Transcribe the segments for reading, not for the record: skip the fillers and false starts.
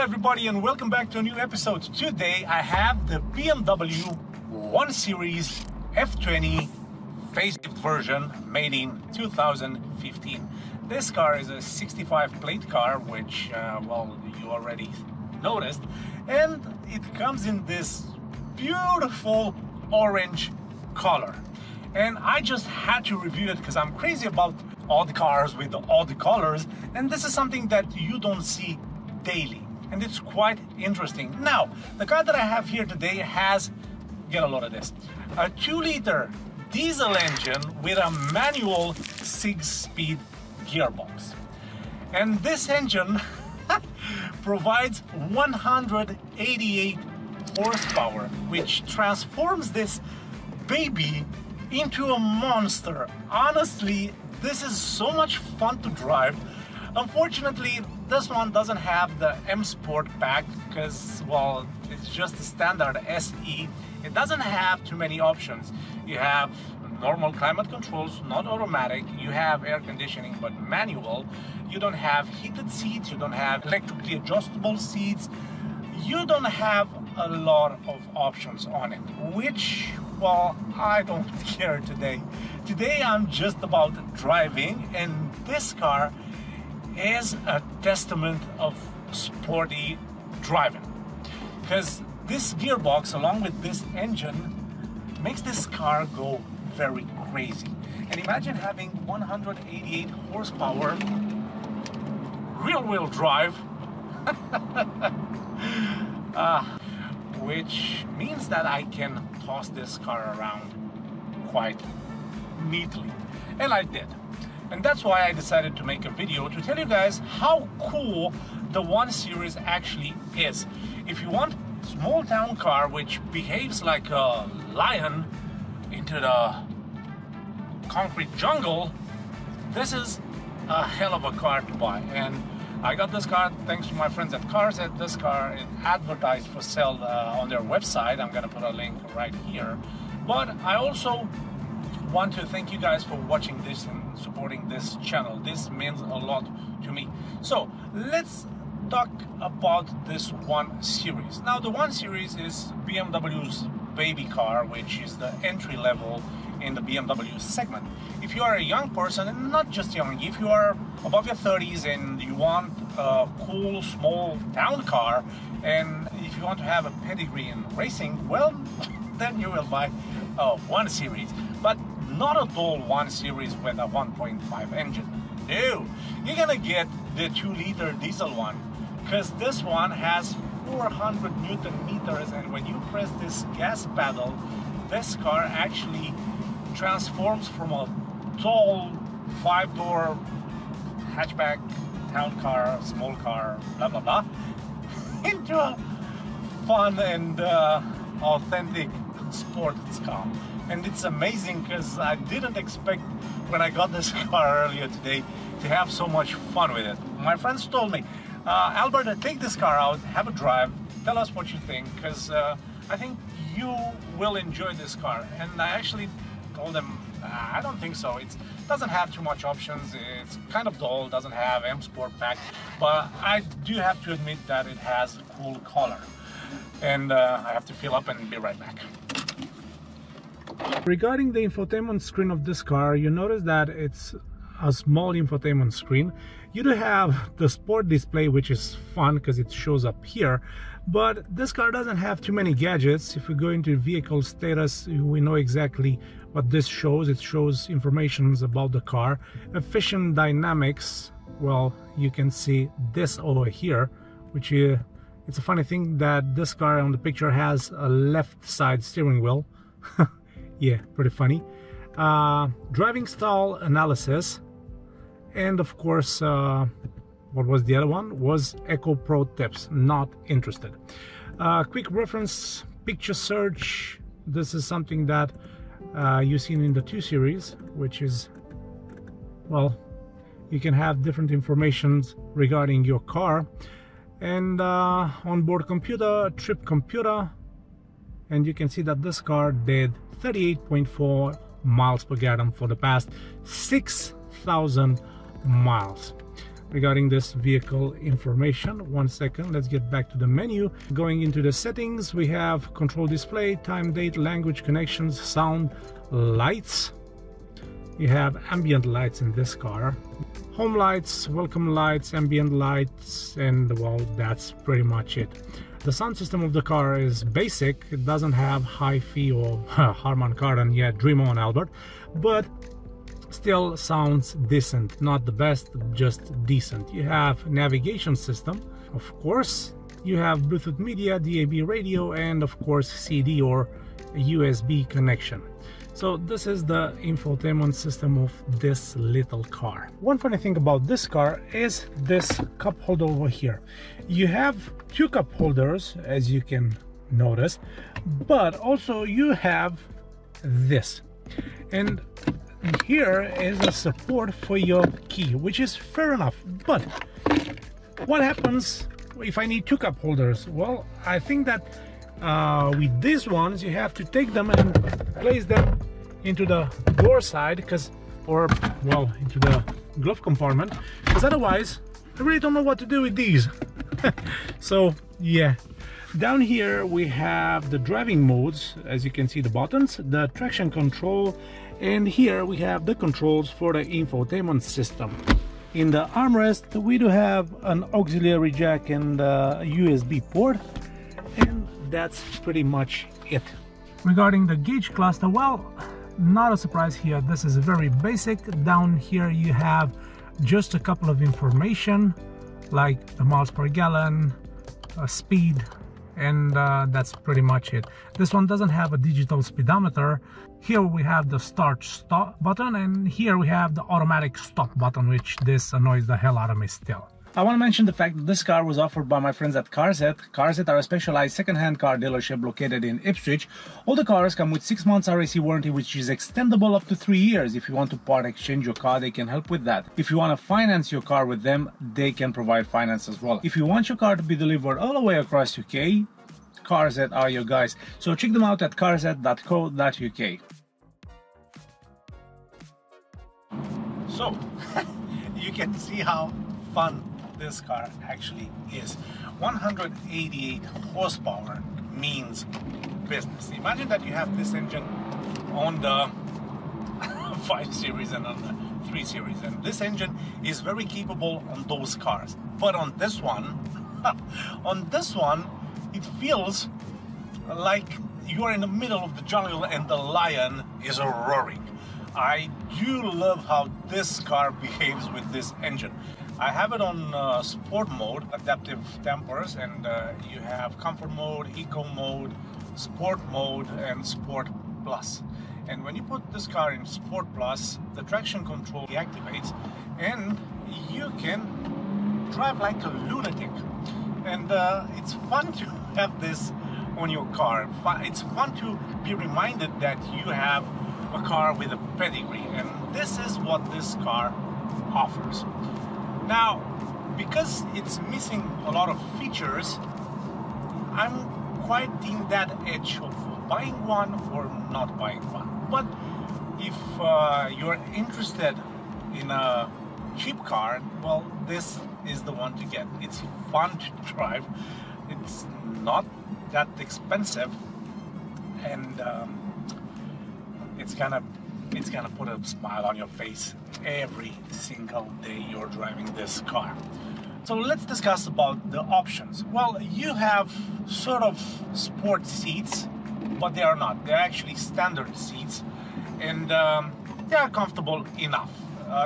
everybody, and welcome back to a new episode. Today I have the BMW 1 Series F20 facelift version made in 2015. This car is a 65 plate car, which well, you already noticed, and it comes in this beautiful orange color. And I just had to review it because I'm crazy about all the cars with all the colors, and this is something that you don't see daily, and it's quite interesting. Now, the car that I have here today has, get a load of this, a 2-liter diesel engine with a manual 6-speed gearbox. And this engine provides 188 horsepower, which transforms this baby into a monster. Honestly, this is so much fun to drive. Unfortunately, this one doesn't have the M Sport pack because, well, it's just the standard SE. It doesn't have too many options. You have normal climate controls, not automatic. You have air conditioning, but manual. You don't have heated seats. You don't have electrically adjustable seats. You don't have a lot of options on it, which, well, I don't care today. Today I'm just about driving, and this car is a testament of sporty driving, because this gearbox along with this engine makes this car go very crazy. And imagine having 188 horsepower rear-wheel drive which means that I can toss this car around quite neatly, and I did. And that's why I decided to make a video to tell you guys how cool the 1 Series actually is. If you want a small town car which behaves like a lion into the concrete jungle, this is a hell of a car to buy. And I got this car thanks to my friends at Carzet. This car is advertised for sale on their website. I'm gonna put a link right here. But I also want to thank you guys for watching this and supporting this channel. This means a lot to me. So let's talk about this 1 Series. Now, the 1 Series is BMW's baby car, which is the entry level in the BMW segment. If you are a young person, and not just young, if you are above your 30s and you want a cool small town car, and if you want to have a pedigree in racing, well, then you will buy a 1 Series. But not a dull 1 Series with a 1.5 engine. No, you're gonna get the 2-liter diesel one, because this one has 400 Newton meters, and when you press this gas pedal, this car actually transforms from a tall 5-door hatchback, town car, small car, blah blah blah, into a fun and authentic sports car. And it's amazing because I didn't expect, when I got this car earlier today, to have so much fun with it. My friends told me, Alberta, take this car out, have a drive, tell us what you think, because I think you will enjoy this car. And I actually told them, I don't think so. It doesn't have too much options. It's kind of dull, doesn't have M Sport pack, but I do have to admit that it has a cool color. And I have to fill up and be right back. Regarding the infotainment screen of this car, you notice that it's a small infotainment screen. You do have the sport display, which is fun because it shows up here, but this car doesn't have too many gadgets. If we go into vehicle status, we know exactly what this shows. It shows information about the car. Efficient dynamics, well, you can see this over here, which it's a funny thing that this car on the picture has a left side steering wheel. Yeah, pretty funny. Driving style analysis, and of course, what was the other one? Was Eco Pro tips. Not interested. Quick reference picture search. This is something that you've seen in the 2 Series, which is, well, you can have different informations regarding your car. And onboard computer, trip computer, and you can see that this car did 38.4 miles per gallon for the past 6,000 miles. regarding this vehicle information. One second, let's get back to the menu. Going into the settings, we have control display, time, date, language, connections, sound, lights. You have ambient lights in this car, home lights, welcome lights, ambient lights, and well, that's pretty much it. The sound system of the car is basic. It doesn't have hi-fi or Harman Kardon yet, dream on Albert, but still sounds decent. Not the best, just decent. You have navigation system, of course. You have Bluetooth media, DAB radio, and of course CD or USB connection. So this is the infotainment system of this little car. One funny thing about this car is this cup holder over here. You have two cup holders, as you can notice, but also you have this. And here is a support for your key, which is fair enough. But what happens if I need two cup holders? Well, I think that with these ones you have to take them and place them into the door side, or well, into the glove compartment, because otherwise I really don't know what to do with these. So yeah, down here we have the driving modes, as you can see, the buttons, the traction control, and here we have the controls for the infotainment system. In the armrest we do have an auxiliary jack and a USB port, and that's pretty much it. Regarding the gauge cluster, well, not a surprise here. This is very basic. Down here you have just a couple of information like the miles per gallon, speed, and that's pretty much it. This one doesn't have a digital speedometer. Here we have the start stop button, and here we have the automatic stop button, which this annoys the hell out of me still. I want to mention the fact that this car was offered by my friends at Carzet. Carzet are a specialized second-hand car dealership located in Ipswich. All the cars come with 6 months RAC warranty, which is extendable up to 3 years. If you want to part exchange your car, they can help with that. If you want to finance your car with them, they can provide finance as well. If you want your car to be delivered all the way across UK, Carzet are your guys. So check them out at carzet.co.uk. So you can see how fun this car actually is. 188 horsepower means business. Imagine that you have this engine on the 5 Series and on the 3 Series, and this engine is very capable on those cars. But on this one, it feels like you are in the middle of the jungle and the lion is roaring. I do love how this car behaves with this engine. I have it on sport mode, adaptive dampers, and you have comfort mode, eco mode, sport mode, and sport plus. And when you put this car in sport plus, the traction control deactivates and you can drive like a lunatic. And it's fun to have this on your car. It's fun to be reminded that you have a car with a pedigree, and this is what this car offers. Now, because it's missing a lot of features, I'm quite in that edge of buying one or not buying one. But if you're interested in a cheap car, well, this is the one to get. It's fun to drive, it's not that expensive, and it's gonna put a smile on your face every single day you're driving this car. So let's discuss about the options. Well, you have sort of sport seats, but they are not. They're actually standard seats, and they are comfortable enough.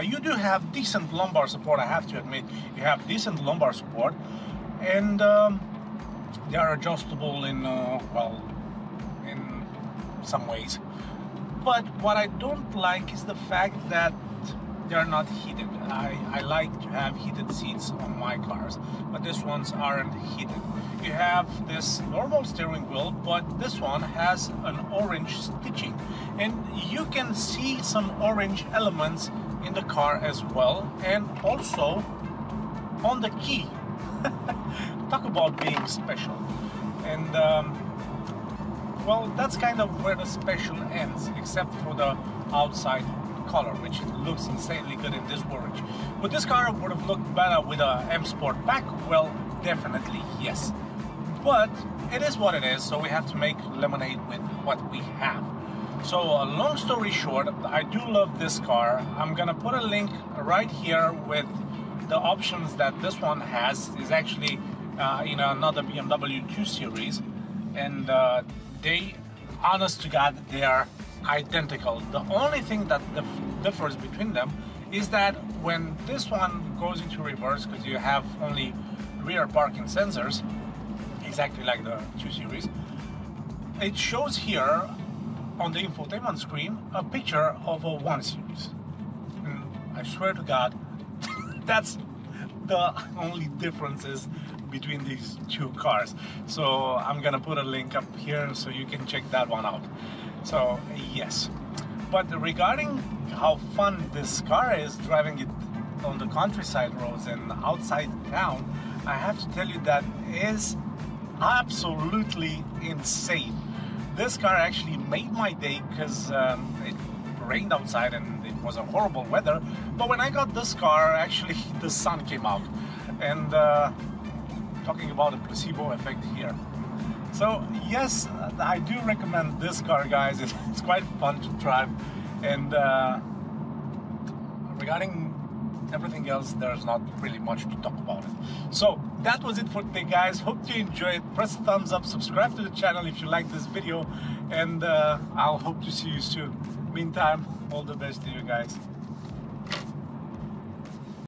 You do have decent lumbar support, I have to admit. You have decent lumbar support, and they are adjustable in, well, in some ways. But what I don't like is the fact that they're not heated. I like to have heated seats on my cars, but these ones aren't heated. You have this normal steering wheel, but this one has an orange stitching, and you can see some orange elements in the car as well, and also on the key. Talk about being special. And well, that's kind of where the special ends, except for the outside color, which looks insanely good in this orange. But this car would have looked better with a M Sport pack. Well, definitely yes. But it is what it is, so we have to make lemonade with what we have. So long story short, I do love this car. I'm gonna put a link right here with the options that this one has. Is actually in another BMW 2 Series, and they, honest to God, they are identical. The only thing that differs between them is that when this one goes into reverse, because you have only rear parking sensors, exactly like the 2 Series, it shows here on the infotainment screen a picture of a 1 Series. And I swear to God, that's the only differences between these two cars. So I'm gonna put a link up here so you can check that one out. So yes, but regarding how fun this car is, driving it on the countryside roads and outside town, I have to tell you that is absolutely insane. This car actually made my day because it rained outside and it was a horrible weather, but when I got this car, actually the sun came out. And talking about a placebo effect here. So yes, I do recommend this car, guys. It's quite fun to drive, and regarding everything else, there's not really much to talk about it. So that was it for today, guys. Hope you enjoyed. Press the thumbs up, subscribe to the channel if you like this video, and I'll hope to see you soon. Meantime, all the best to you guys.